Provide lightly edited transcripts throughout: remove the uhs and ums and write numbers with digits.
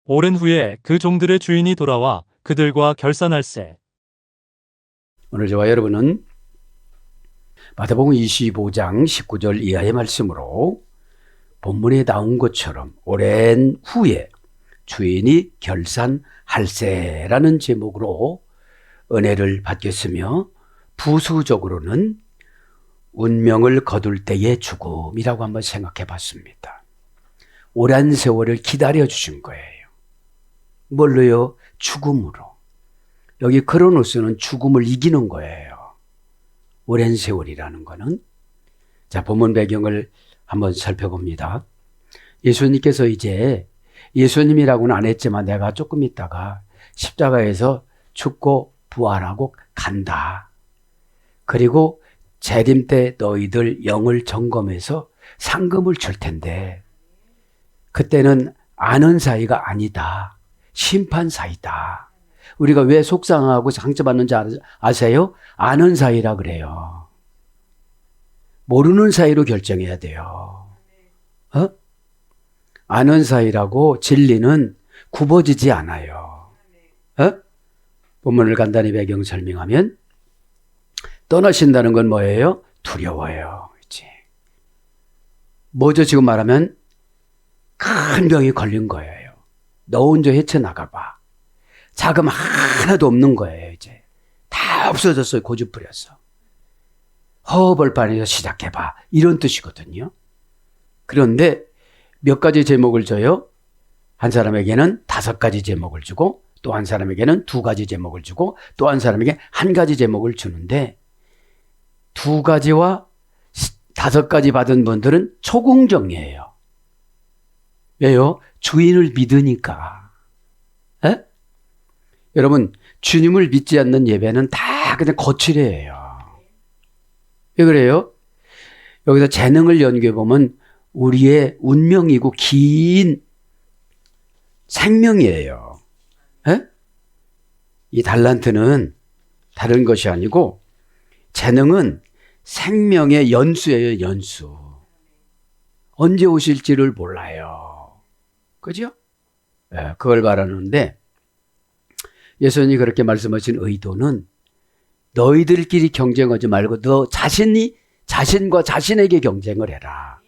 오랜 후에 그 종들의 주인이 돌아와 그들과 결산할세. 오늘 저와 여러분은 마태복음 25장 19절 이하의 말씀으로 본문에 나온 것처럼 오랜 후에 주인이 결산할세라는 제목으로 은혜를 받겠으며, 부수적으로는 운명을 거둘 때의 죽음이라고 한번 생각해 봤습니다. 오랜 세월을 기다려 주신 거예요. 뭘로요? 죽음으로. 여기 크로노스는 죽음을 이기는 거예요. 오랜 세월이라는 거는. 자, 본문 배경을 한번 살펴봅니다. 예수님께서 이제, 예수님이라고는 안 했지만 내가 조금 있다가 십자가에서 죽고 부활하고 간다. 그리고 재림 때 너희들 영을 점검해서 상금을 줄 텐데 그때는 아는 사이가 아니다. 심판 사이다. 우리가 왜 속상하고 상처받는지 아세요? 아는 사이라 그래요. 모르는 사이로 결정해야 돼요. 아는 사이라고 진리는 굽어지지 않아요. 본문을 간단히 배경 설명하면, 떠나신다는 건 뭐예요? 두려워요. 그렇지? 뭐죠? 지금 말하면 큰 병이 걸린 거예요. 너 혼자 헤쳐나가봐. 자금 하나도 없는 거예요. 이제 다 없어졌어요. 고집 부려서. 허벌판에서 시작해봐. 이런 뜻이거든요. 그런데 몇 가지 제목을 줘요. 한 사람에게는 5가지 제목을 주고, 또 한 사람에게는 2가지 제목을 주고, 또 한 사람에게 1가지 제목을 주는데, 2가지와 5가지 받은 분들은 초궁정이에요. 왜요? 주인을 믿으니까. 여러분, 주님을 믿지 않는 예배는 다 그냥 거칠해요. 왜 그래요? 여기서 재능을 연구해보면 우리의 운명이고 긴 생명이에요. 이 달란트는 다른 것이 아니고 재능은 생명의 연수예요. 연수. 언제 오실지를 몰라요. 그죠? 그걸 말하는데, 예수님이 그렇게 말씀하신 의도는 너희들끼리 경쟁하지 말고 너 자신이 자신과 자신에게 경쟁을 해라.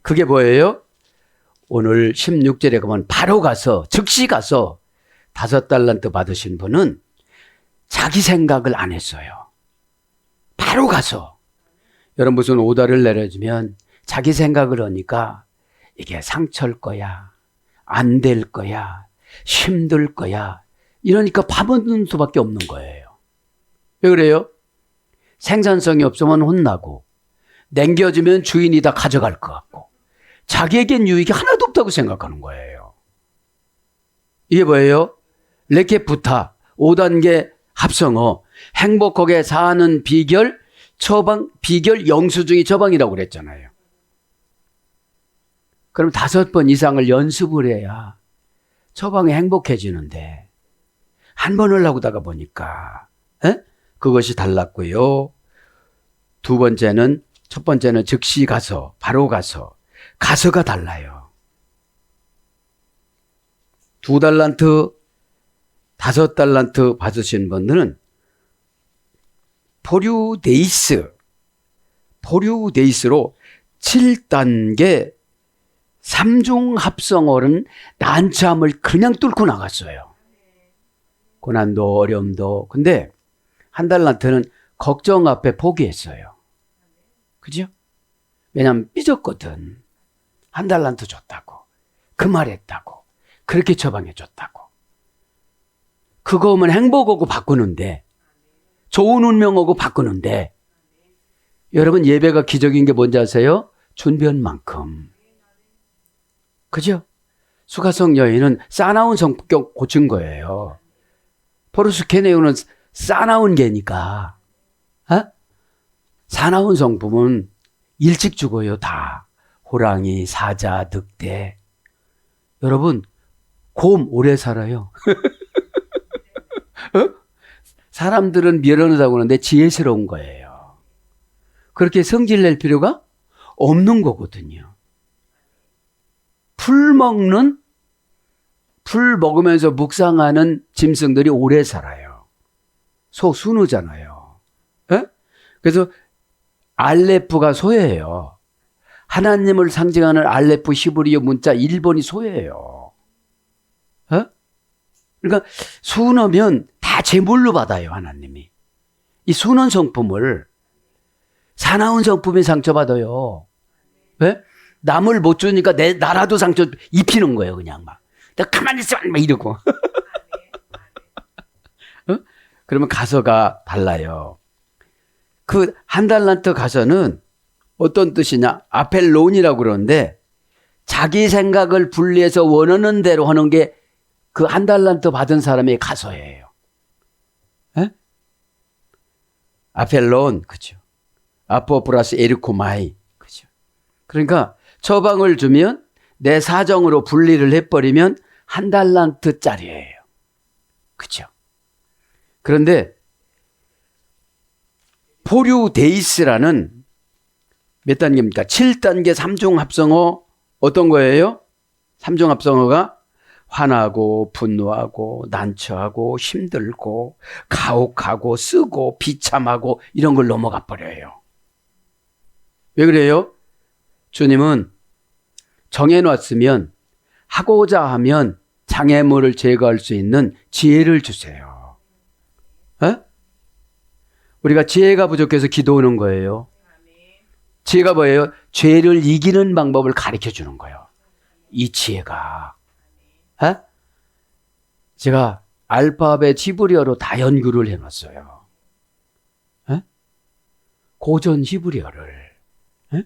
그게 뭐예요? 오늘 16절에 가면 바로 가서, 즉시 가서 5달란트 받으신 분은 자기 생각을 안 했어요. 바로 가서. 여러분, 무슨 오다를 내려주면 자기 생각을 하니까 이게 상처일 거야, 안 될 거야, 힘들 거야, 이러니까 파묻는 수밖에 없는 거예요. 왜 그래요? 생산성이 없으면 혼나고, 남겨주면 주인이 다 가져갈 것 같고, 자기에겐 유익이 하나도 없다고 생각하는 거예요. 이게 뭐예요? 레케푸타 5단계 합성어, 행복하게 사는 비결, 처방, 비결 영수증이 처방이라고 그랬잖아요. 그럼 5번 이상을 연습을 해야 처방이 행복해지는데, 한 번을 하고다가 보니까 그것이 달랐고요. 첫 번째는 즉시 가서, 바로 가서, 가서가 달라요. 2달란트, 5달란트 받으신 분들은 포류데이스로 7단계 3중 합성어는 난처함을 그냥 뚫고 나갔어요. 고난도 어려움도. 근데 1달란트는 걱정 앞에 포기했어요. 그죠? 왜냐하면 삐졌거든. 1달란트 줬다고, 그 말했다고, 그렇게 처방해줬다고. 그거 오면 행복하고 바꾸는데, 좋은 운명하고 바꾸는데, 여러분, 예배가 기적인 게 뭔지 아세요? 준비한 만큼. 그죠? 수가성 여인은 싸나운 성격 고친 거예요. 포르스케네오는 싸나운 개니까. 사나운 성품은 일찍 죽어요. 다. 호랑이, 사자, 늑대. 여러분, 곰 오래 살아요. 사람들은 미련하다고 하는데 지혜스러운 거예요. 그렇게 성질 낼 필요가 없는 거거든요. 풀 먹는 풀 먹으면서 묵상하는 짐승들이 오래 살아요. 소 순우잖아요. 에? 그래서 알레프가 소예요. 하나님을 상징하는 알레프 히브리어 문자 1번이 소예요. 에? 그러니까 순하면 다 제물로 받아요, 하나님이. 이 순한 성품을, 사나운 성품에 상처받아요. 왜? 남을 못 주니까 나라도 상처 입히는 거예요, 그냥 막. 내가 가만히 있어! 막 이러고. 어? 그러면 가서가 달라요. 그 한 달란트 가서는 어떤 뜻이냐? 아펠론이라고 그러는데 자기 생각을 분리해서 원하는 대로 하는 게 그 한 달란트 받은 사람의 가서예요. 에? 아펠론, 그죠? 아포 플러스 에르코마이, 그죠? 그러니까 처방을 주면 내 사정으로 분리를 해버리면 한 달란트짜리예요. 그죠? 그런데 포류데이스라는 몇 단계입니까? 7단계 3종 합성어 어떤 거예요? 3종 합성어가 화나고 분노하고 난처하고 힘들고 가혹하고 쓰고 비참하고 이런 걸 넘어가 버려요. 왜 그래요? 주님은 정해놨으면 하고자 하면 장애물을 제거할 수 있는 지혜를 주세요. 에? 우리가 지혜가 부족해서 기도하는 거예요. 지혜가 뭐예요? 죄를 이기는 방법을 가르쳐 주는 거예요. 이 지혜가. 에? 제가 알파벳 히브리어로 다 연구를 해놨어요. 에? 고전 히브리어를. 에?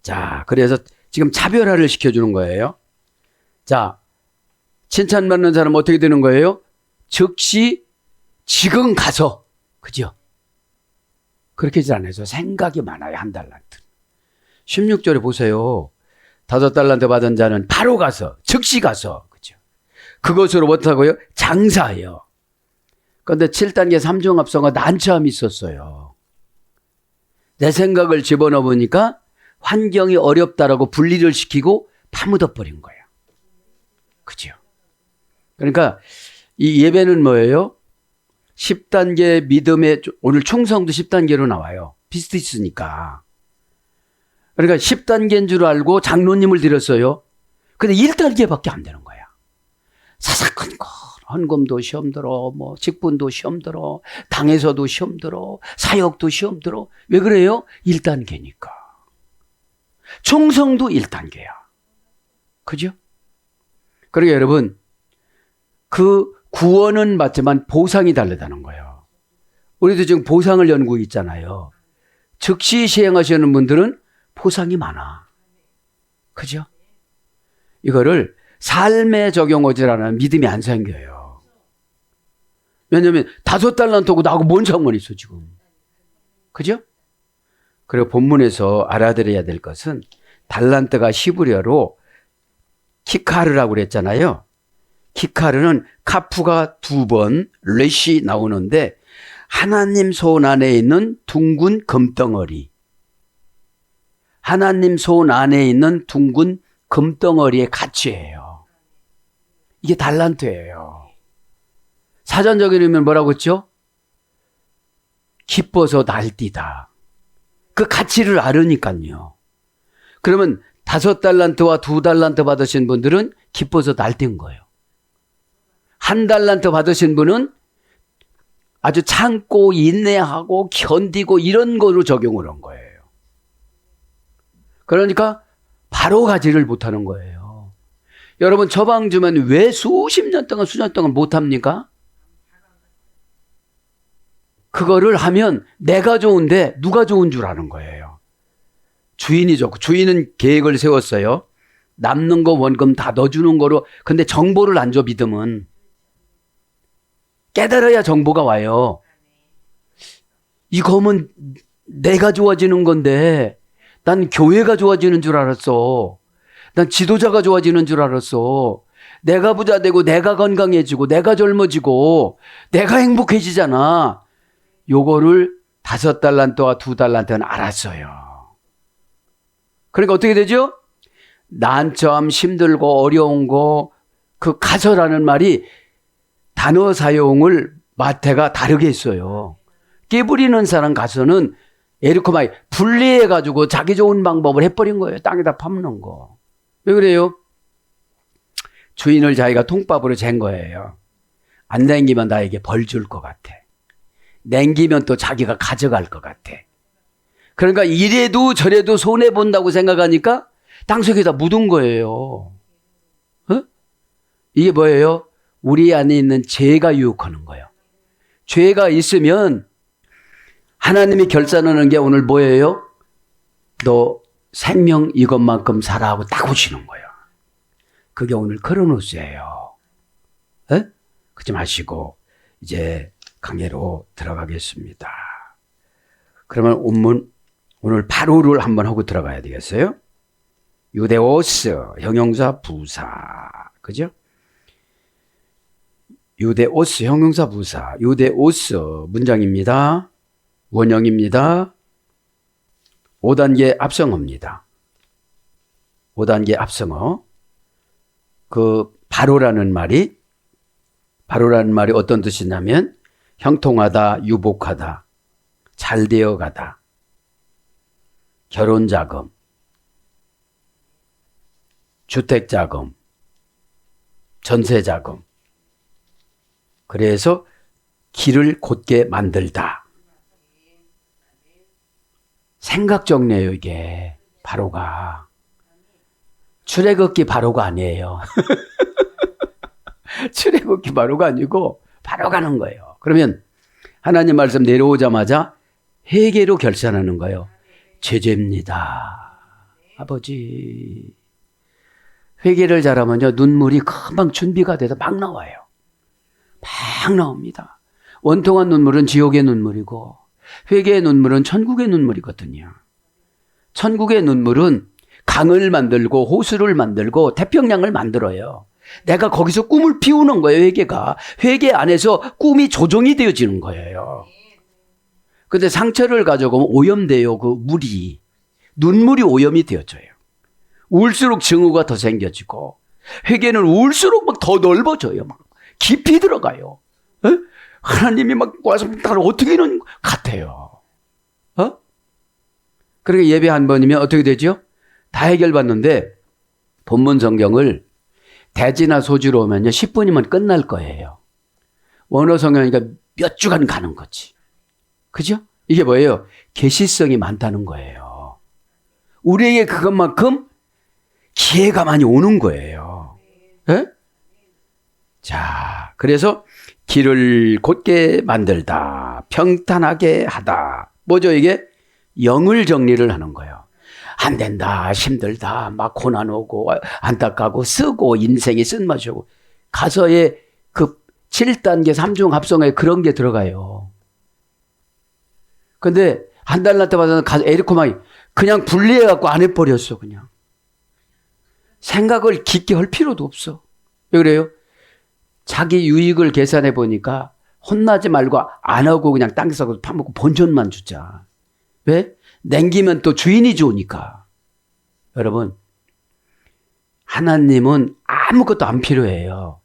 자, 그래서 지금 차별화를 시켜주는 거예요. 자, 칭찬받는 사람은 어떻게 되는 거예요? 즉시 지금 가서. 그죠? 그렇게 잘 안 해서 생각이 많아요, 한 달란트. 16절에 보세요. 5달란트 받은 자는 바로 가서, 즉시 가서, 그죠? 그것으로 못하고요, 장사해요. 그런데 7단계 3종 합성어 난처함이 있었어요. 내 생각을 집어넣으니까 환경이 어렵다라고 분리를 시키고 파묻어버린 거예요. 그죠? 그러니까 이 예배는 뭐예요? 10단계 믿음의, 오늘 충성도 10단계로 나와요. 비슷했으니까. 그러니까 10단계인 줄 알고 장로님을 드렸어요. 근데 1단계밖에 안 되는 거야. 사사건 거, 헌금도 시험 들어, 뭐 직분도 시험 들어, 당에서도 시험 들어, 사역도 시험 들어. 왜 그래요? 1단계니까. 충성도 1단계야. 그죠? 그러니까 여러분, 그 구원은 맞지만 보상이 다르다는 거예요. 우리도 지금 보상을 연구하고 있잖아요. 즉시 시행하시는 분들은 보상이 많아. 그죠? 이거를 삶에 적용하지라는 믿음이 안 생겨요. 왜냐하면 5달란트고 나하고 뭔 상관이 있어 지금. 그죠? 그리고 본문에서 알아들어야 될 것은 달란트가 히브리어로 키카르라고 그랬잖아요. 키카르는 카프가 2번, 렛이 나오는데 하나님 손 안에 있는 둥근 금덩어리. 하나님 손 안에 있는 둥근 금덩어리의 가치예요. 이게 달란트예요. 사전적인 의미는 뭐라고 했죠? 기뻐서 날뛰다. 그 가치를 알으니까요. 그러면 5달란트와 2달란트 받으신 분들은 기뻐서 날뛴 거예요. 1달란트 받으신 분은 아주 참고 인내하고 견디고 이런 거로 적용을 한 거예요. 그러니까 바로 가지를 못하는 거예요. 여러분 처방 주면 왜 수십 년 동안 수년 동안 못합니까? 그거를 하면 내가 좋은데 누가 좋은 줄 아는 거예요. 주인이 좋고, 주인은 계획을 세웠어요. 남는 거 원금 다 넣어주는 거로. 근데 정보를 안 줘, 믿음은. 깨달아야 정보가 와요. 이 검은 내가 좋아지는 건데 난 교회가 좋아지는 줄 알았어. 난 지도자가 좋아지는 줄 알았어. 내가 부자 되고 내가 건강해지고 내가 젊어지고 내가 행복해지잖아. 요거를 5달란트와 2달란트는 알았어요. 그러니까 어떻게 되죠? 난처함, 힘들고 어려운 거, 그 가서라는 말이 단어 사용을 마태가 다르게 했어요. 깨부리는 사람 가서는 에리코마이 분리해가지고 자기 좋은 방법을 해버린 거예요. 땅에다 파묻는 거. 왜 그래요? 주인을 자기가 통밥으로 잰 거예요. 안 남기면 나에게 벌 줄 것 같아. 남기면 또 자기가 가져갈 것 같아. 그러니까 이래도 저래도 손해본다고 생각하니까 땅속에다 묻은 거예요. 어? 이게 뭐예요? 우리 안에 있는 죄가 유혹하는 거예요. 죄가 있으면 하나님이 결산하는 게 오늘 뭐예요? 너 생명 이것만큼 살아 하고 딱 오시는 거예요. 그게 오늘 크로노스예요. 에? 그러지 마시고 이제 강의로 들어가겠습니다. 그러면 오늘 바로를 한번 하고 들어가야 되겠어요? 유데오스 형용사 부사 그죠? 유데오스 형용사 부사 유데오스 문장입니다. 원형입니다. 5단계 합성어입니다. 5단계 합성어. 그 바로라는 말이 어떤 뜻이냐면 형통하다, 유복하다, 잘 되어가다, 결혼자금, 주택자금, 전세자금. 그래서 길을 곧게 만들다. 생각 정리예요, 이게. 바로가. 출애굽기 바로가 아니에요. 출애굽기 바로가 아니고 바로 가는 거예요. 그러면 하나님 말씀 내려오자마자 회개로 결산하는 거예요. 죄죄입니다. 아버지. 회개를 잘하면요, 눈물이 금방 준비가 돼서 막 나와요. 막 나옵니다. 원통한 눈물은 지옥의 눈물이고 회개의 눈물은 천국의 눈물이거든요. 천국의 눈물은 강을 만들고 호수를 만들고 태평양을 만들어요. 내가 거기서 꿈을 피우는 거예요. 회개가. 회개 안에서 꿈이 조정이 되어지는 거예요. 근데 상처를 가져가면 오염돼요. 그 물이. 눈물이 오염이 되어져요. 울수록 증오가 더 생겨지고 회개는 울수록 막 더 넓어져요. 막 깊이 들어가요. 에? 하나님이 막 와서 나를 어떻게는 같아요. 어? 그러니까 예배 한 번이면 어떻게 되죠? 다 해결받는데 본문 성경을 대지나 소주로 오면요 10분이면 끝날 거예요. 원어 성경이니까 몇 주간 가는 거지. 그죠? 이게 뭐예요? 계시성이 많다는 거예요. 우리에게 그것만큼 기회가 많이 오는 거예요. 에? 자, 그래서 길을 곧게 만들다, 평탄하게 하다. 뭐죠 이게? 영을 정리를 하는 거예요. 안 된다, 힘들다, 막 고난 오고 안타까고 쓰고 인생이 쓴맛이고 가서의 그 7단계 3중 합성에 그런 게 들어가요. 근데 한 달란트 받아서 에리코마이 그냥 분리해갖고 안 해버렸어. 그냥 생각을 깊게 할 필요도 없어. 왜 그래요? 자기 유익을 계산해 보니까 혼나지 말고 안 하고 그냥 땅에서 파먹고 본전만 주자. 왜? 남기면 또 주인이 좋으니까. 여러분, 하나님은 아무것도 안 필요해요.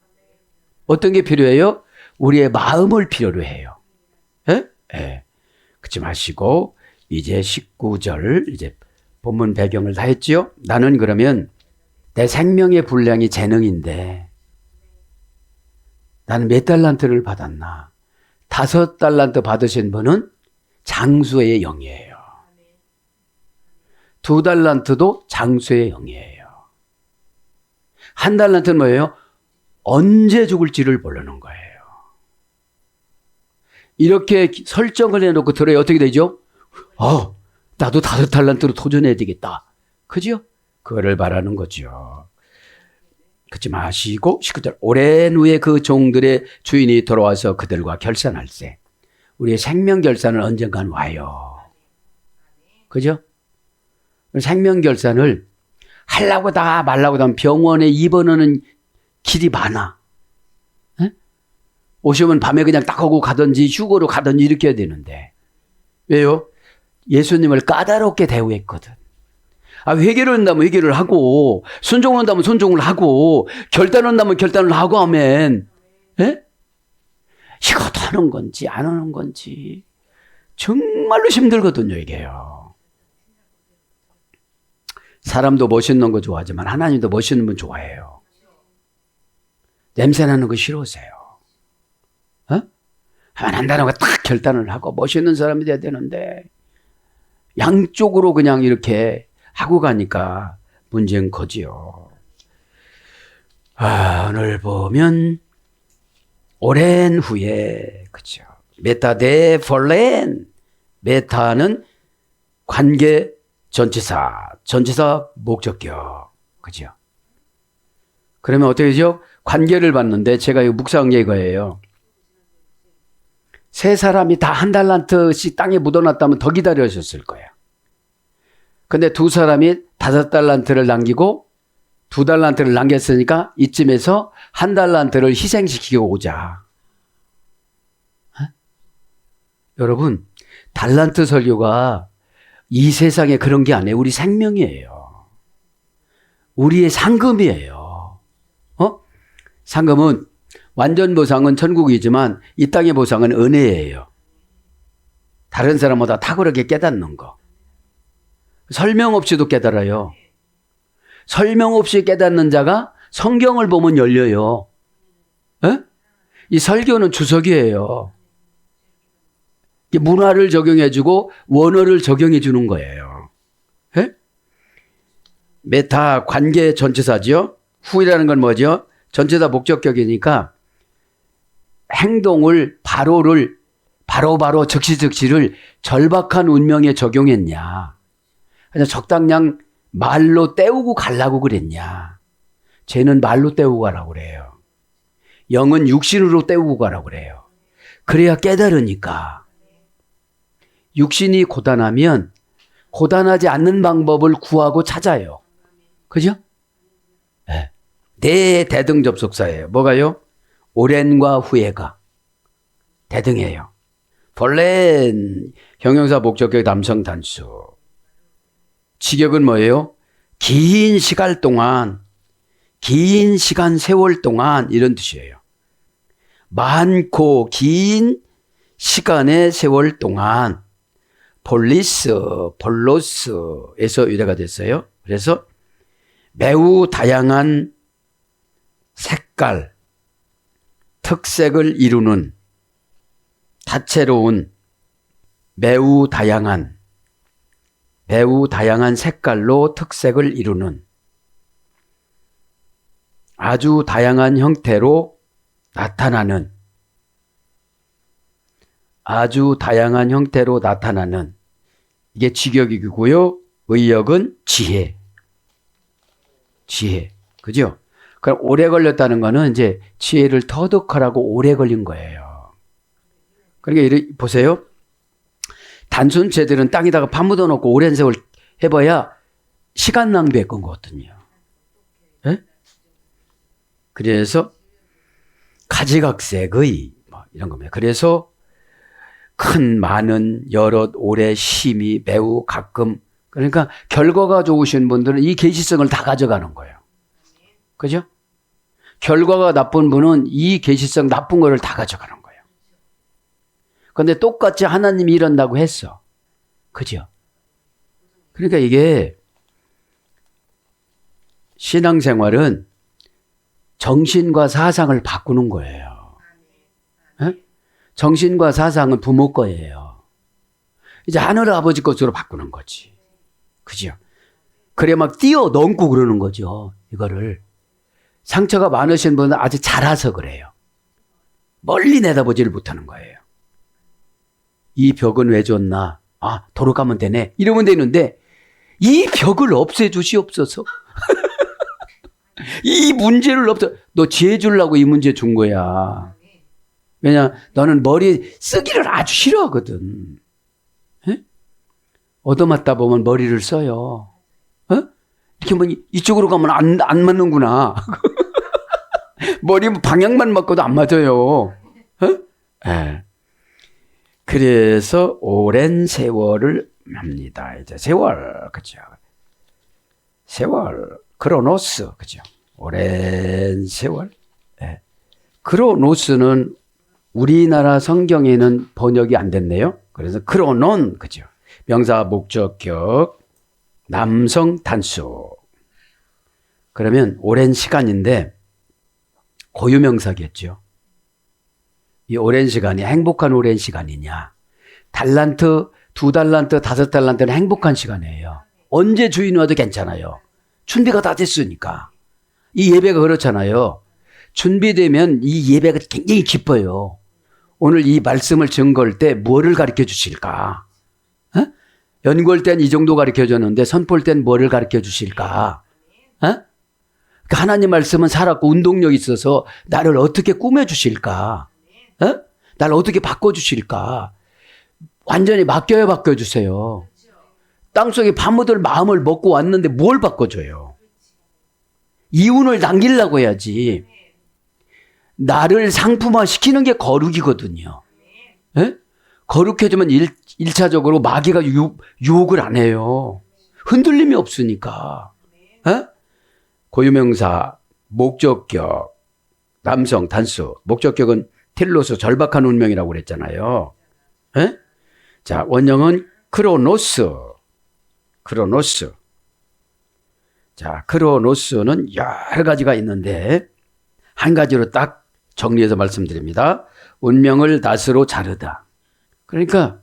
어떤 게 필요해요? 우리의 마음을 필요로 해요. 예? 예. 그러지 마시고 이제 19절 이제 본문 배경을 다 했지요? 나는 그러면 내 생명의 분량이 재능인데 나는 몇 달란트를 받았나? 5달란트 받으신 분은 장수의 영이에요. 2달란트도 장수의 영이에요. 1달란트는 뭐예요? 언제 죽을지를 모르는 거예요. 이렇게 설정을 해놓고 들어야 어떻게 되죠? 나도 5달란트로 도전해야 되겠다. 그죠? 그거를 바라는 거죠. 그러지 마시고 19절 오랜 후에 그 종들의 주인이 돌아와서 그들과 결산할세. 우리의 생명 결산은 언젠간 와요. 그죠? 생명 결산을 하려고 다 말라고 하면 병원에 입원하는 길이 많아. 에? 오시면 밤에 그냥 딱 하고 가든지 휴거로 가든지 이렇게 해야 되는데 왜요? 예수님을 까다롭게 대우했거든. 회개를 한다면 회개를 하고, 순종을 한다면 순종을 하고, 결단을 한다면 결단을 하고 하면, 예? 이것도 하는 건지 안 하는 건지 정말로 힘들거든요, 이게요. 사람도 멋있는 거 좋아하지만 하나님도 멋있는 분 좋아해요. 냄새나는 거 싫으세요. 어? 하면 한다는 거 딱 결단을 하고 멋있는 사람이 돼야 되는데 양쪽으로 그냥 이렇게 하고 가니까 문제인 거지요. 오늘 보면 오랜 후에, 그죠. 메타데 폴렌. 메타는 관계 전치사, 전치사 목적격. 그죠. 그러면 어떻게 되죠? 관계를 봤는데 제가 이거 묵상 예거예요. 세 사람이 다 한 달란트씩 땅에 묻어놨다면 더 기다려졌을 거예요. 근데 두 사람이 5달란트를 남기고 2달란트를 남겼으니까 이쯤에서 1달란트를 희생시키고 오자. 여러분, 달란트 설교가 이 세상에 그런 게 아니에요. 우리 생명이에요. 우리의 상금이에요. 상금은 완전 보상은 천국이지만 이 땅의 보상은 은혜예요. 다른 사람보다 탁월하게 깨닫는 거. 설명 없이도 깨달아요. 설명 없이 깨닫는 자가 성경을 보면 열려요. 에? 이 설교는 주석이에요. 문화를 적용해주고 원어를 적용해주는 거예요. 에? 메타 관계 전치사죠. 후이라는 건 뭐죠? 전치사 목적격이니까 행동을 바로바로 즉시즉시를 절박한 운명에 적용했냐. 그냥 적당량 말로 때우고 가려고 그랬냐. 쟤는 말로 때우고 가라고 그래요. 영은 육신으로 때우고 가라고 그래요. 그래야 깨달으니까. 육신이 고단하면 고단하지 않는 방법을 구하고 찾아요. 그죠? 네. 대등 접속사예요. 뭐가요? 오랜과 후회가 대등해요. 본래는 형용사 목적격 남성 단수. 직역은 뭐예요? 긴 시간 동안, 긴 시간 세월 동안 이런 뜻이에요. 많고 긴 시간의 세월 동안 볼로스에서 유래가 됐어요. 그래서 매우 다양한 색깔, 특색을 이루는 다채로운 매우 다양한 색깔로 특색을 이루는 아주 다양한 형태로 나타나는 이게 직역이고요. 의역은 지혜. 그죠? 그럼 오래 걸렸다는 거는 이제 지혜를 터득하라고 오래 걸린 거예요. 그러니까 보세요. 단순체들은 땅에다가 파묻어 놓고 오랜 세월 해봐야 시간 낭비했건 거거든요. 네? 그래서 가지각색의 이런 겁니다. 그래서 많은, 여럿, 오래, 심히, 매우, 가끔. 그러니까 결과가 좋으신 분들은 이 계시성을 다 가져가는 거예요. 그죠? 결과가 나쁜 분은 이 계시성 나쁜 거를 다 가져가는 거예요. 그런데 똑같이 하나님이 이런다고 했어. 그죠? 그러니까 이게 신앙생활은 정신과 사상을 바꾸는 거예요. 네? 정신과 사상은 부모 거예요. 이제 하늘 아버지 것으로 바꾸는 거지. 그죠? 그래 막 뛰어 넘고 그러는 거죠. 이거를. 상처가 많으신 분은 아주 잘아서 그래요. 멀리 내다보지를 못하는 거예요. 이 벽은 왜 줬나? 도로 가면 되네. 이러면 되는데 이 벽을 없애주시옵소서. 이 문제를 너 지혜 주려고 이 문제 준 거야. 왜냐, 너는 머리 쓰기를 아주 싫어하거든. 에? 얻어맞다 보면 머리를 써요. 이렇게 뭐 이쪽으로 가면 안 맞는구나. 머리 방향만 맞고도 안 맞아요. 네. 그래서 오랜 세월을 합니다. 이제 세월, 그죠? 세월, 크로노스, 그죠? 오랜 세월. 네. 크로노스는 우리나라 성경에는 번역이 안 됐네요. 그래서 크로논, 그죠? 명사, 목적격, 남성, 단수. 그러면 오랜 시간인데 고유명사겠죠. 이 오랜 시간이 행복한 오랜 시간이냐. 달란트, 2달란트, 5달란트는 행복한 시간이에요. 언제 주인이 와도 괜찮아요. 준비가 다 됐으니까. 이 예배가 그렇잖아요. 준비되면 이 예배가 굉장히 기뻐요. 오늘 이 말씀을 증거할 때 뭐를 가르쳐 주실까? 어? 연구할 땐 이 정도 가르쳐 줬는데 선포할 땐 뭐를 가르쳐 주실까? 어? 하나님 말씀은 살았고 운동력이 있어서 나를 어떻게 꾸며 주실까? 어? 나를 어떻게 바꿔 주실까? 완전히 바뀌어 주세요. 땅속에 파묻을 마음을 먹고 왔는데 뭘 바꿔줘요? 이윤을 남기려고 해야지. 나를 상품화 시키는 게 거룩이거든요. 예? 거룩해지면 1차적으로 마귀가 유혹을 안 해요. 흔들림이 없으니까. 예? 고유명사, 목적격, 남성, 단수. 목적격은 텔로스, 절박한 운명이라고 그랬잖아요. 예? 자, 원형은 크로노스. 크로노스. 자, 크로노스는 여러 가지가 있는데 한 가지로 딱 정리해서 말씀드립니다. 운명을 낫으로 자르다. 그러니까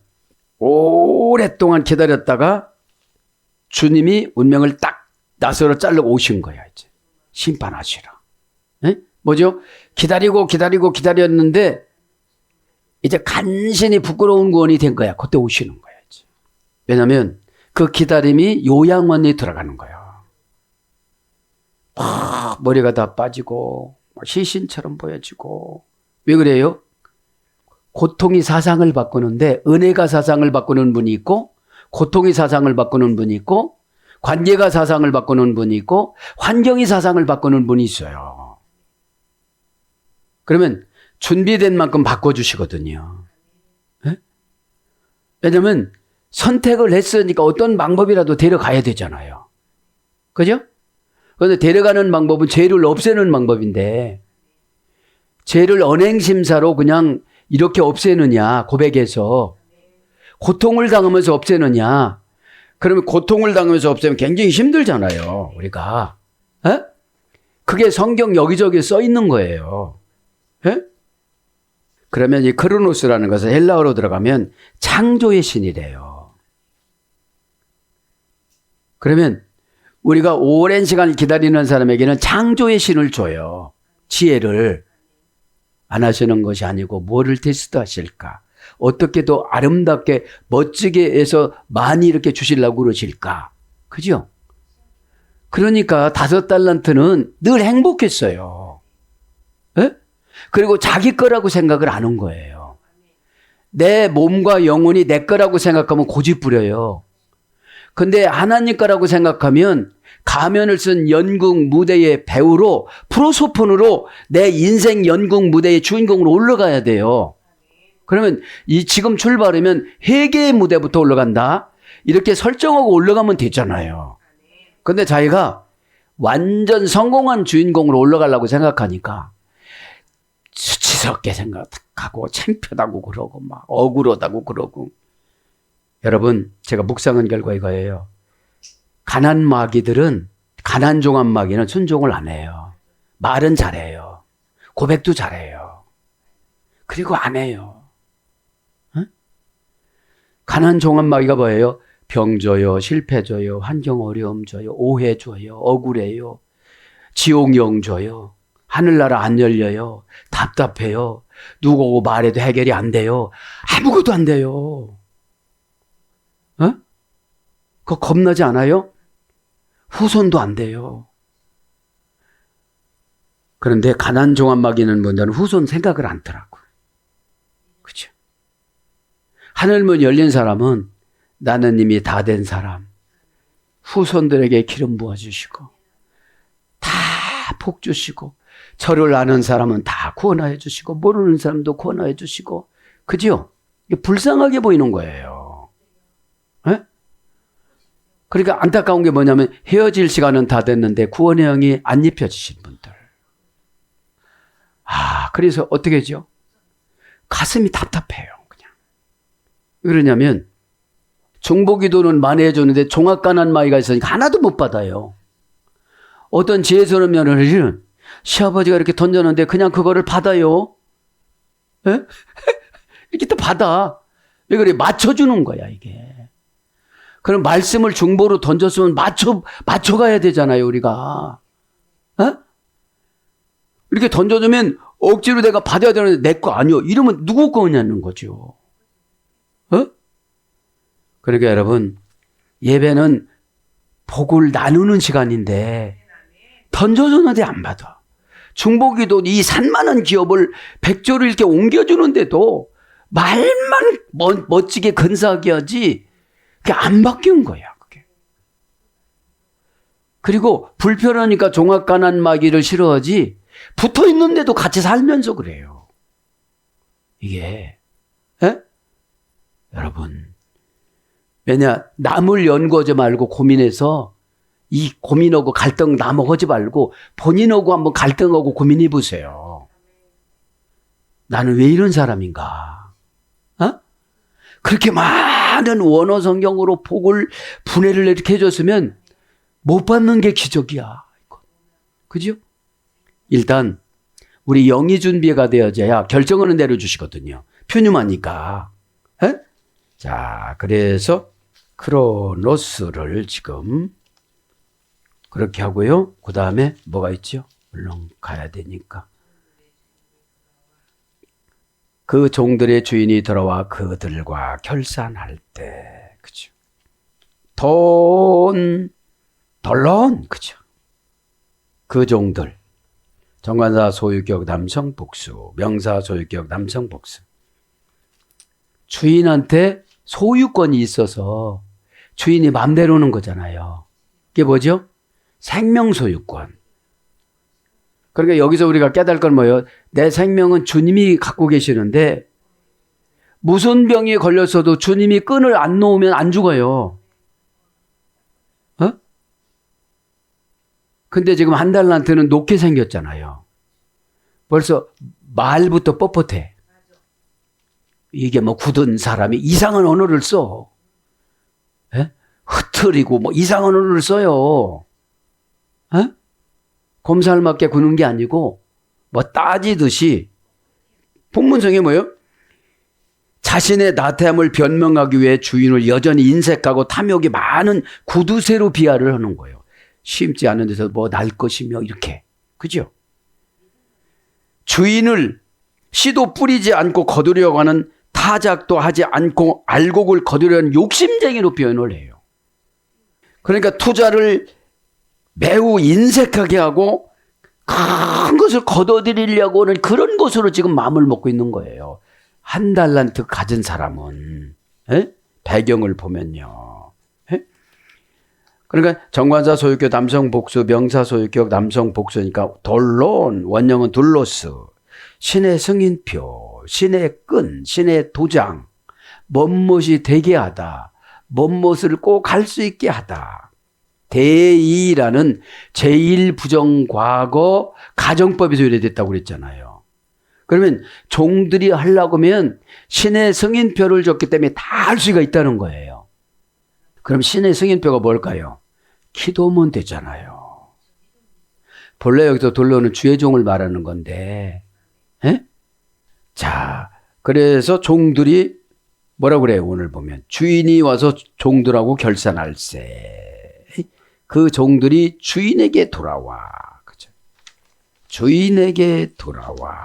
오랫동안 기다렸다가 주님이 운명을 딱 낫으로 자르고 오신 거야, 이제. 심판하시라. 네? 뭐죠? 기다렸는데 이제 간신히 부끄러운 구원이 된 거야. 그때 오시는 거야, 이제. 왜냐면 그 기다림이 요양원에 들어가는 거야. 막 머리가 다 빠지고 시신처럼 보여지고. 왜 그래요? 고통이 사상을 바꾸는데 은혜가 사상을 바꾸는 분이 있고 고통이 사상을 바꾸는 분이 있고 관계가 사상을 바꾸는 분이 있고 환경이 사상을 바꾸는 분이 있어요. 그러면 준비된 만큼 바꿔주시거든요. 네? 왜냐하면 선택을 했으니까 어떤 방법이라도 데려가야 되잖아요. 그죠? 그런데 데려가는 방법은 죄를 없애는 방법인데 죄를 언행심사로 그냥 이렇게 없애느냐, 고백해서 고통을 당하면서 없애느냐. 그러면 고통을 당하면서 없애면 굉장히 힘들잖아요, 우리가. 에? 그게 성경 여기저기 써 있는 거예요. 에? 그러면 이 크로노스라는 것은 헬라어로 들어가면 창조의 신이래요. 그러면 우리가 오랜 시간을 기다리는 사람에게는 창조의 신을 줘요. 지혜를. 안 하시는 것이 아니고 뭐를 테스트 하실까? 어떻게 더 아름답게 멋지게 해서 많이 이렇게 주시려고 그러실까? 그죠? 그러니까 5달란트는 늘 행복했어요. 에? 그리고 자기 거라고 생각을 안 한 거예요. 내 몸과 영혼이 내 거라고 생각하면 고집 부려요. 근데 하나님 거라고 생각하면 가면을 쓴 연극 무대의 배우로 프로소폰으로 내 인생 연극 무대의 주인공으로 올라가야 돼요. 그러면 이 지금 출발하면 회개의 무대부터 올라간다. 이렇게 설정하고 올라가면 되잖아요. 근데 자기가 완전 성공한 주인공으로 올라가려고 생각하니까 수치스럽게 생각하고 창피하다고 그러고 막 억울하다고 그러고. 여러분, 제가 묵상한 결과 이거예요. 가난 마귀들은, 가난 종한 마귀는 순종을 안 해요. 말은 잘해요. 고백도 잘해요. 그리고 안 해요. 응? 가난 종한 마귀가 뭐예요? 병 줘요, 실패 줘요, 환경 어려움 줘요, 오해 줘요, 억울해요, 지옥영 줘요, 하늘나라 안 열려요, 답답해요, 누구 오고 말해도 해결이 안 돼요. 아무것도 안 돼요. 어? 그거 겁나지 않아요? 후손도 안 돼요. 그런데 가난 종한 마귀는 뭔지는 후손 생각을 않더라고. 그죠? 하늘문 열린 사람은 나는 이미 다 된 사람. 후손들에게 기름 부어주시고 다 복 주시고 저를 아는 사람은 다 구원하여 주시고 모르는 사람도 구원하여 주시고. 그죠? 이게 불쌍하게 보이는 거예요. 에? 그러니까 안타까운 게 뭐냐면 헤어질 시간은 다 됐는데 구원의 영이 안 입혀지신 분들. 그래서 어떻게 하죠? 가슴이 답답해요. 그냥. 왜 그러냐면 중보기도는 많이 해주는데 종합가난 마이가 있으니까 하나도 못 받아요. 어떤 지혜스러운 며느리는 시아버지가 이렇게 던졌는데 그냥 그거를 받아요. 에? 이렇게 또 받아. 왜 그래? 맞춰주는 거야, 이게. 그럼 말씀을 중보로 던졌으면 맞춰가야 되잖아요, 우리가. 에? 이렇게 던져주면 억지로 내가 받아야 되는데 내 거 아니요. 이러면 누구 거냐는 거죠. 그러니까 여러분, 예배는 복을 나누는 시간인데 던져줬는데 안 받아. 중보기도 이 산만한 기업을 백조를 이렇게 옮겨주는데도 말만 멋지게 근사하게 하지 그게 안 바뀐 거야. 그게. 그리고 불편하니까 종합가난 마귀를 싫어하지 붙어 있는데도 같이 살면서 그래요. 이게 여러분, 왜냐, 남을 연구하지 말고 고민해서 이 고민하고 갈등 나눠하지 말고 본인하고 한번 갈등하고 고민해 보세요. 나는 왜 이런 사람인가? 그렇게 많은 원어 성경으로 복을 분해를 이렇게 해줬으면 못 받는 게 기적이야. 그죠? 일단 우리 영이 준비가 되어져야 결정하는 대로 주시거든요. 표님하니까. 자, 그래서 크로노스를 지금 그렇게 하고요. 그 다음에 뭐가 있죠? 물론 가야 되니까. 그 종들의 주인이 들어와 그들과 결산할 때, 그죠? 덜런, 그죠? 그 종들. 정관사 소유격 남성 복수, 명사 소유격 남성 복수. 주인한테 소유권이 있어서 주인이 맘대로 오는 거잖아요. 이게 뭐죠? 생명 소유권. 그러니까 여기서 우리가 깨달을 건 뭐예요? 내 생명은 주님이 갖고 계시는데 무슨 병에 걸렸어도 주님이 끈을 안 놓으면 안 죽어요. 근데 지금 한 달란트는 놓게 생겼잖아요. 벌써 말부터 뻣뻣해. 이게 뭐 굳은 사람이 이상한 언어를 써. 흐트리고 뭐 이상한 언어를 써요. 곰살 맞게 구는 게 아니고 뭐 따지듯이 본문성에 뭐예요? 자신의 나태함을 변명하기 위해 주인을 여전히 인색하고 탐욕이 많은 구두쇠로 비하를 하는 거예요. 심지 않은 데서 뭐 날 것이며 이렇게. 그죠? 주인을 씨도 뿌리지 않고 거두려고 하는 타작도 하지 않고 알곡을 거두려는 욕심쟁이로 표현을 해요. 그러니까 투자를 매우 인색하게 하고 큰 것을 거둬들이려고 하는 그런 것으로 지금 마음을 먹고 있는 거예요. 한 달란트 가진 사람은 배경을 보면요. 그러니까 정관사 소유격 남성 복수, 명사 소유격 남성 복수니까 돌론, 원형은 둘로스, 신의 승인표, 신의 끈, 신의 도장, 뭔못이 되게 하다, 뭔못을 꼭 할 수 있게 하다. 대의라는 제1부정과거 가정법에서 유래됐다고 그랬잖아요. 그러면 종들이 하려고 하면 신의 승인표를 줬기 때문에 다 할 수가 있다는 거예요. 그럼 신의 승인표가 뭘까요? 기도면 되잖아요. 본래 여기서 돌려오는 주의 종을 말하는 건데, 자, 그래서 종들이 뭐라고 그래요? 오늘 보면 주인이 와서 종들하고 결산할세. 그 종들이 주인에게 돌아와. 그죠? 주인에게 돌아와.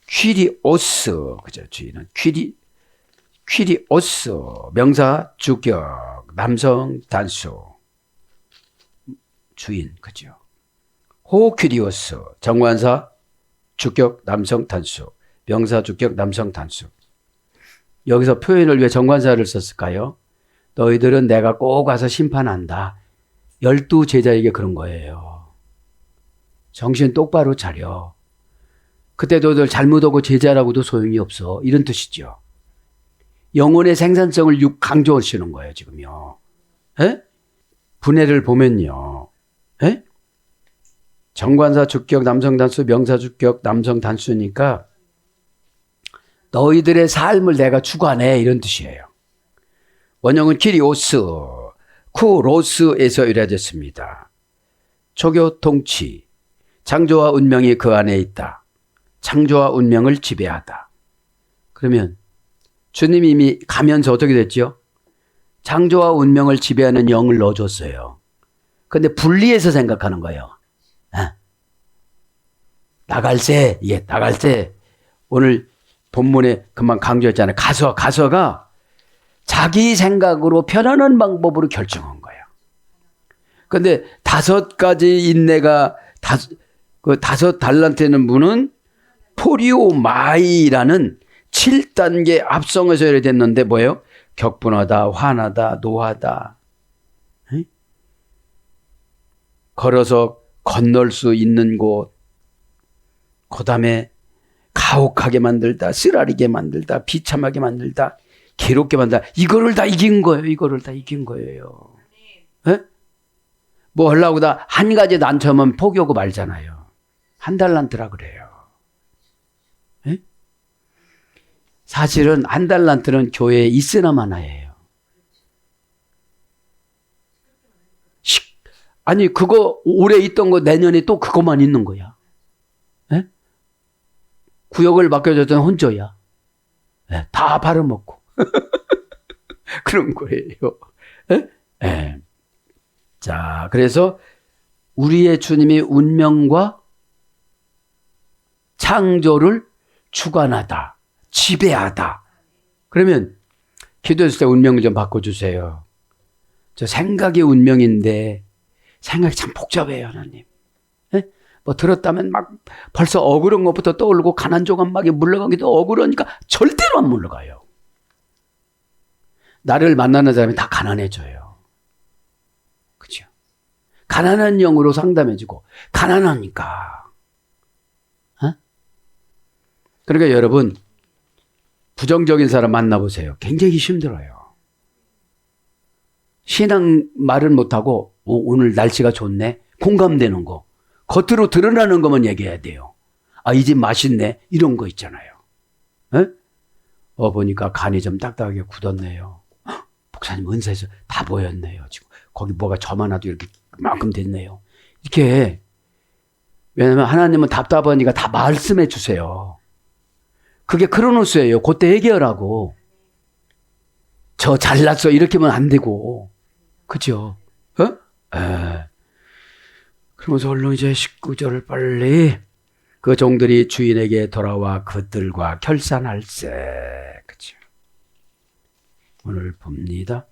퀴리오스. 그죠? 주인은 퀴리오스. 명사 주격. 남성 단수. 주인. 그죠? 호퀴리오스. 정관사 주격 남성 단수. 명사 주격 남성 단수. 여기서 표현을 왜 정관사를 썼을까요? 너희들은 내가 꼭 와서 심판한다. 12 제자에게 그런 거예요. 정신 똑바로 차려. 그때 너희들 잘못하고 제자라고도 소용이 없어. 이런 뜻이죠. 영혼의 생산성을 강조하시는 거예요, 지금요. 에? 분해를 보면요. 에? 정관사 주격 남성 단수, 명사 주격 남성 단수니까 너희들의 삶을 내가 주관해 이런 뜻이에요. 원형은 키리오스, 쿠로스에서 유래됐습니다. 초교 통치, 창조와 운명이 그 안에 있다. 창조와 운명을 지배하다. 그러면 주님이 이미 가면서 어떻게 됐죠? 창조와 운명을 지배하는 영을 넣어줬어요. 근데 분리해서 생각하는 거예요. 나갈 때, 나갈 때, 오늘 본문에 금방 강조했잖아요. 가서가 자기 생각으로 편안한 방법으로 결정한 거예요. 근데 5가지 인내가, 그 5달란트는 분은 포리오마이라는 7단계 합성에서 유래됐는데 뭐예요? 격분하다, 화나다, 노하다. 걸어서 건널 수 있는 곳, 그 다음에 가혹하게 만들다, 쓰라리게 만들다, 비참하게 만들다, 괴롭게 만들다. 이거를 다 이긴 거예요. 이거를 다 이긴 거예요. 네? 뭐 하려고 다 한 가지 난처하면 포기하고 말잖아요. 1달란트라 그래요. 네? 사실은 1달란트는 교회에 있으나 마나예요. 아니 그거 올해 있던 거 내년에 또 그것만 있는 거야. 네? 구역을 맡겨줬던 혼조야. 네, 다 발아먹고 그런 거예요. 네? 네. 자, 그래서 우리의 주님이 운명과 창조를 주관하다, 지배하다. 그러면 기도했을 때 운명을 좀 바꿔주세요. 저 생각이 운명인데 생각이 참 복잡해요, 하나님. 네? 뭐 들었다면 막 벌써 억울한 것부터 떠오르고 가난 조각막에 물러가기도 억울하니까 절대로 안 물러가요. 나를 만나는 사람이 다 가난해져요. 그죠? 가난한 영으로 상담해주고 가난하니까. 어? 그러니까 여러분 부정적인 사람 만나보세요. 굉장히 힘들어요. 신앙 말은 못하고 오늘 날씨가 좋네. 공감되는 거. 겉으로 드러나는 것만 얘기해야 돼요. 아, 이 집 맛있네. 이런 거 있잖아요. 에? 보니까 간이 좀 딱딱하게 굳었네요. 헉, 목사님 은사에서 다 보였네요. 지금 거기 뭐가 점 하나도 이렇게 만큼 됐네요. 이렇게. 왜냐하면 하나님은 답답하니까 다 말씀해 주세요. 그게 크로노스예요. 그때 해결하고. 저 잘났어. 이렇게만 안 되고. 그죠? 그러면서 얼른 이제 19절을 빨리 그 종들이 주인에게 돌아와 그들과 결산할세. 그죠? 오늘 봅니다.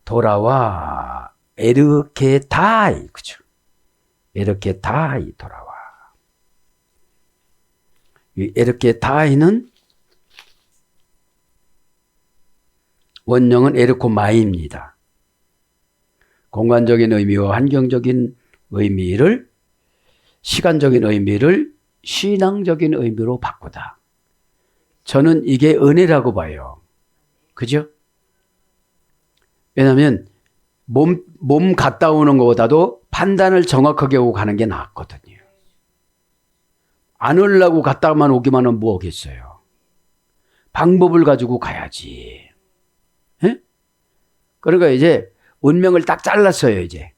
돌아와 에르케타이. 그죠? 에르케타이 돌아와. 이 에르케타이는 원형은 에르코마이입니다. 공간적인 의미와 환경적인 의미를, 시간적인 의미를 신앙적인 의미로 바꾸다. 저는 이게 은혜라고 봐요. 그죠? 왜냐하면 몸 갔다 오는 것보다도 판단을 정확하게 하고 가는 게 낫거든요. 안 오려고 갔다만 오기만 하면 뭐 오겠어요. 방법을 가지고 가야지. 에? 그러니까 이제 운명을 딱 잘랐어요. 이제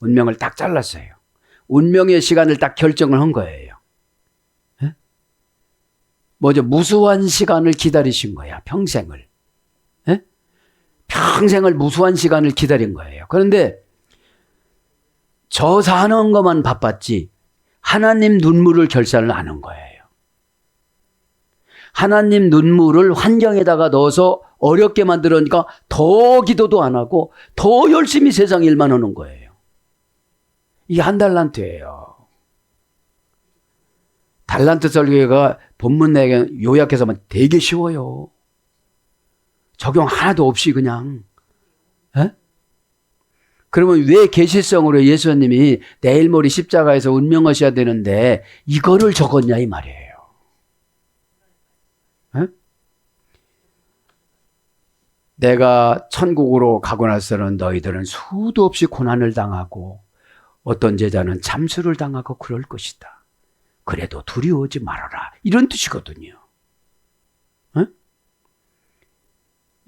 운명을 딱 잘랐어요. 운명의 시간을 딱 결정을 한 거예요. 에? 뭐죠? 무수한 시간을 기다리신 거야. 평생을. 에? 평생을 무수한 시간을 기다린 거예요. 그런데 저 사는 것만 바빴지 하나님 눈물을 결산을 안 한 거예요. 하나님 눈물을 환경에다가 넣어서 어렵게 만들으니까 더 기도도 안 하고 더 열심히 세상 일만 하는 거예요. 이게 1달란트예요. 달란트 설교가 본문 내용 요약해서 하면 되게 쉬워요. 적용 하나도 없이 그냥. 에? 그러면 왜 계시성으로 예수님이 내일 모레 십자가에서 운명하셔야 되는데 이거를 적었냐 이 말이에요. 에? 내가 천국으로 가고 나서는 너희들은 수도 없이 고난을 당하고 어떤 제자는 잠수를 당하고 그럴 것이다. 그래도 두려워하지 말아라. 이런 뜻이거든요. 어?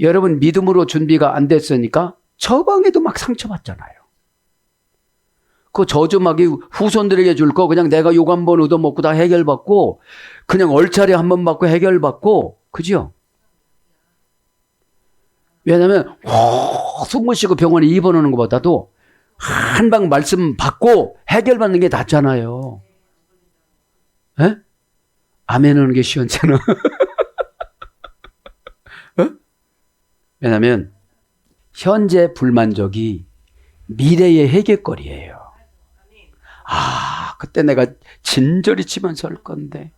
여러분 믿음으로 준비가 안 됐으니까 처방에도 막 상처받잖아요. 그 저주막이 후손들에게 줄 거 그냥 내가 욕 한 번 얻어먹고 다 해결받고 그냥 얼차례 한 번 받고 해결받고 그죠? 왜냐하면 숨을 쉬고 병원에 입원하는 것보다도 한 방 말씀 받고 해결받는 게 낫잖아요. 에? 아멘 하는 게 시원찮아. 어? 왜냐하면 현재 불만족이 미래의 해결거리예요. 아, 그때 내가 진저리 치면서 할 건데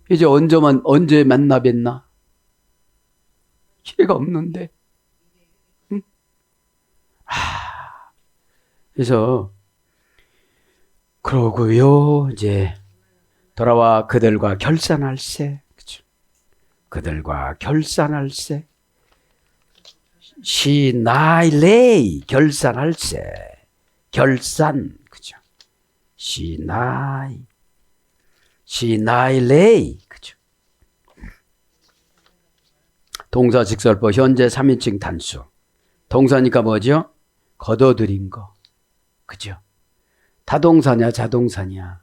이제 언제 만나 뵀나? 기회가 없는데. 응? 그래서 그러고요. 이제 돌아와 그들과 결산할세. 그렇죠? 그들과 결산할세. 시나일레이 결산할세. 결산. 그죠? 시나일레이. 그죠? 동사 직설법 현재 3인칭 단수. 동사니까 뭐죠? 거둬들인 거. 그죠? 타동사냐 자동사냐.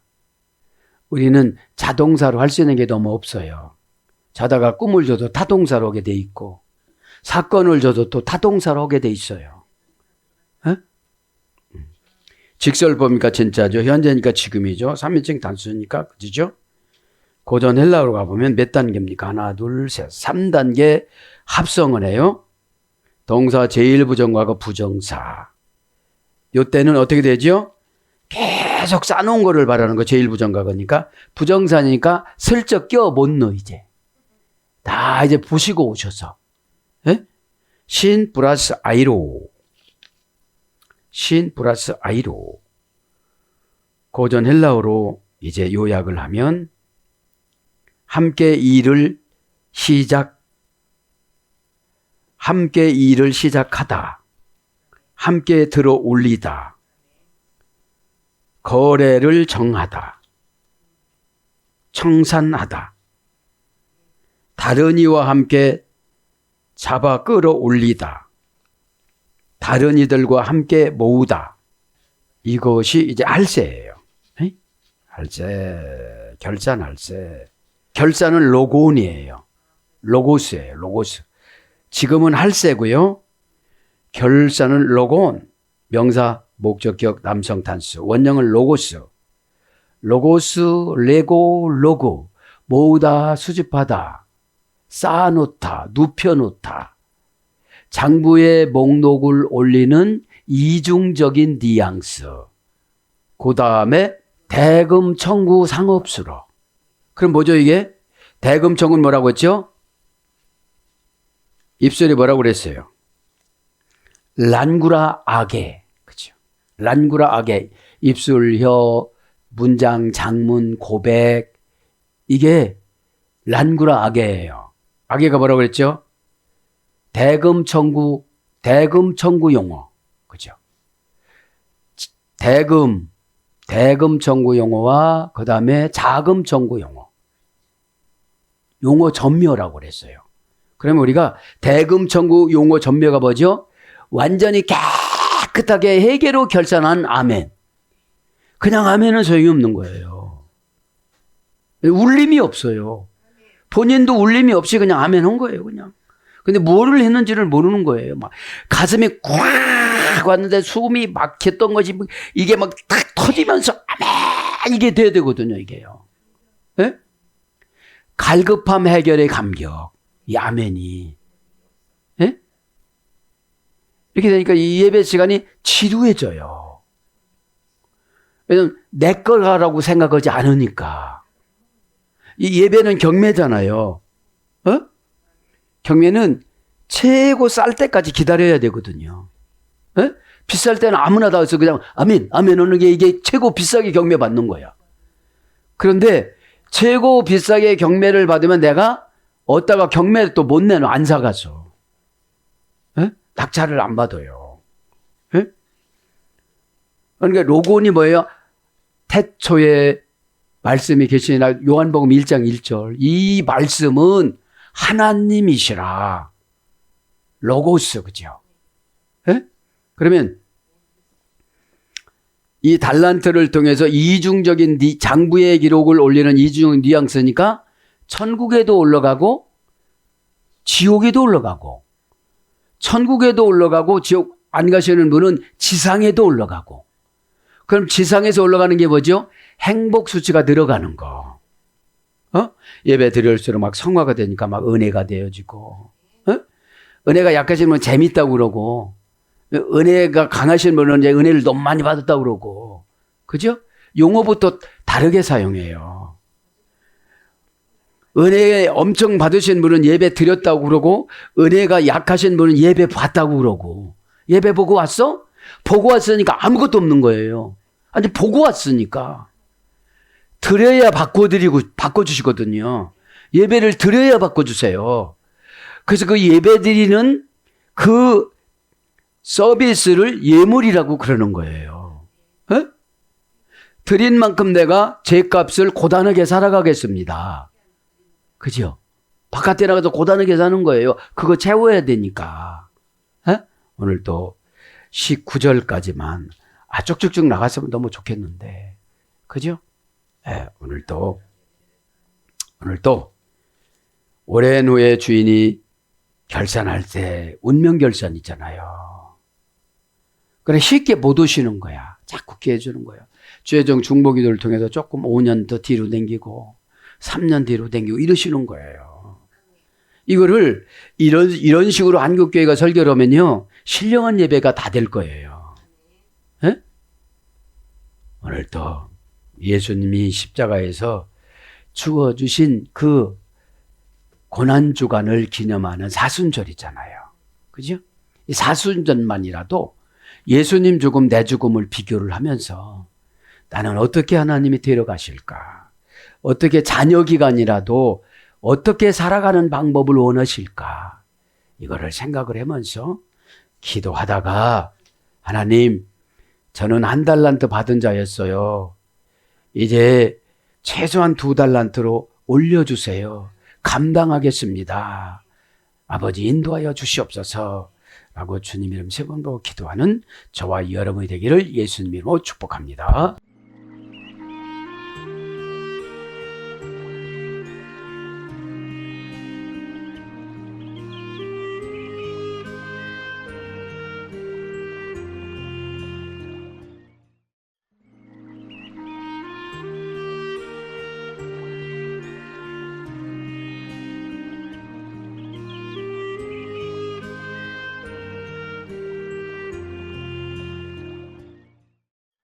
우리는 자동사로 할 수 있는 게 너무 없어요. 자다가 꿈을 줘도 타동사로 오게 돼 있고 사건을 줘도 또 타동사로 오게 돼 있어요. 에? 직설법이니까 진짜죠. 현재니까 지금이죠. 3인칭 단수니까 그죠? 고전 헬라어로 가보면 몇 단계입니까? 하나, 둘, 셋, 3단계 합성을 해요. 동사 제1부정과거 부정사. 요때는 어떻게 되죠? 계속 쌓아놓은 거를 말하는 거 제1부정과거니까 부정사니까 슬쩍 끼워 못 넣어 이제. 다 이제 보시고 오셔서. 에? 신 플러스 아이로. 신 플러스 아이로. 고전 헬라어로 이제 요약을 하면 함께 일을 시작하다. 함께 들어 올리다. 거래를 정하다. 청산하다. 다른 이와 함께 잡아 끌어올리다. 다른 이들과 함께 모으다. 이것이 이제 할세예요. 할세, 결산할세. 결산은 로곤이에요. 로고스예요. 로고스. 지금은 할세고요. 결산은 로곤. 명사, 목적격, 남성 단수. 원형은 로고스. 로고스, 레고, 로고. 모으다, 수집하다. 쌓아놓다, 눕혀놓다. 장부의 목록을 올리는 이중적인 뉘앙스. 그 다음에 대금 청구 상업수로. 그럼 뭐죠 이게? 대금 청구는 뭐라고 했죠? 입술이 뭐라고 그랬어요? 란구라 아게. 그죠? 란구라 아게. 입술, 혀, 문장, 장문, 고백. 이게 란구라 아게예요. 아게가 뭐라고 그랬죠? 대금 청구 용어. 그죠? 대금 청구 용어와 그 다음에 자금 청구 용어. 용어 전묘라고 그랬어요. 그러면 우리가 대금 청구 용어 전묘가 뭐죠? 완전히 깨끗하게 회개로 결산한 아멘. 그냥 아멘은 소용이 없는 거예요. 울림이 없어요. 본인도 울림이 없이 그냥 아멘 한 거예요, 그냥. 근데 뭐를 했는지를 모르는 거예요. 막 가슴이 꽉 왔는데 숨이 막혔던 것이 이게 막 탁 터지면서 아멘 이게 돼야 되거든요, 이게요. 예? 갈급함 해결의 감격. 이 아멘이. 예? 이렇게 되니까 이 예배 시간이 지루해져요. 왜냐면 내 거라고 생각하지 않으니까. 이 예배는 경매잖아요. 어? 경매는 최고 쌀 때까지 기다려야 되거든요. 에? 비쌀 때는 아무나 다 해서 그냥 아멘 하는 게 이게 최고 비싸게 경매 받는 거야. 그런데 최고 비싸게 경매를 받으면 내가 얻다가 경매를 또 못 내놔. 안 사가서. 낙찰을 안 받아요. 예? 그러니까 로곤이 뭐예요? 태초에 말씀이 계시나 요한복음 1장 1절. 이 말씀은 하나님이시라. 로고스, 그죠? 예? 그러면 이 달란트를 통해서 이중적인 장부의 기록을 올리는 이중 뉘앙스니까 천국에도 올라가고 지옥에도 올라가고, 천국에도 올라가고 지옥 안 가시는 분은 지상에도 올라가고. 그럼 지상에서 올라가는 게 뭐죠? 행복 수치가 늘어가는 거. 예배 드릴수록 막 성화가 되니까 막 은혜가 되어지고, 은혜가 약하시면 재밌다고 그러고, 은혜가 강하신 분은 이제 은혜를 너무 많이 받았다고 그러고, 그죠? 용어부터 다르게 사용해요. 은혜 엄청 받으신 분은 예배 드렸다고 그러고, 은혜가 약하신 분은 예배 봤다고 그러고. 예배 보고 왔어? 보고 왔으니까 아무것도 없는 거예요. 아니, 보고 왔으니까. 드려야 바꿔주시거든요. 예배를 드려야 바꿔주세요. 그래서 그 예배 드리는 그 서비스를 예물이라고 그러는 거예요. 에? 드린 만큼 내가 제 값을 고단하게 살아가겠습니다. 그죠? 바깥에 나가서 고단하게 사는 거예요. 그거 채워야 되니까. 에? 오늘 또 19절까지만 쭉쭉쭉 나갔으면 너무 좋겠는데. 그죠? 예, 오늘도 오랜 후에 주인이 결산할 때 운명 결산 있잖아요. 그래 쉽게 못 오시는 거야. 자꾸 기회 주는 거야. 최종 중보기도를 통해서 조금 5년 더 뒤로 당기고 3년 뒤로 당기고 이러시는 거예요. 이거를 이런 식으로 한국교회가 설교를 하면요, 신령한 예배가 다 될 거예요. 예? 오늘도 예수님이 십자가에서 죽어주신 그 고난주간을 기념하는 사순절이잖아요. 그죠? 이 사순절만이라도 예수님 죽음, 내 죽음을 비교를 하면서 나는 어떻게 하나님이 데려가실까? 어떻게 자녀 기간이라도 어떻게 살아가는 방법을 원하실까? 이거를 생각을 하면서 기도하다가 하나님, 저는 1달란트 받은 자였어요. 이제 최소한 2달란트로 올려주세요. 감당하겠습니다. 아버지 인도하여 주시옵소서 라고 주님 이름 3번 보고 기도하는 저와 여러분이 되기를 예수님 이름으로 축복합니다.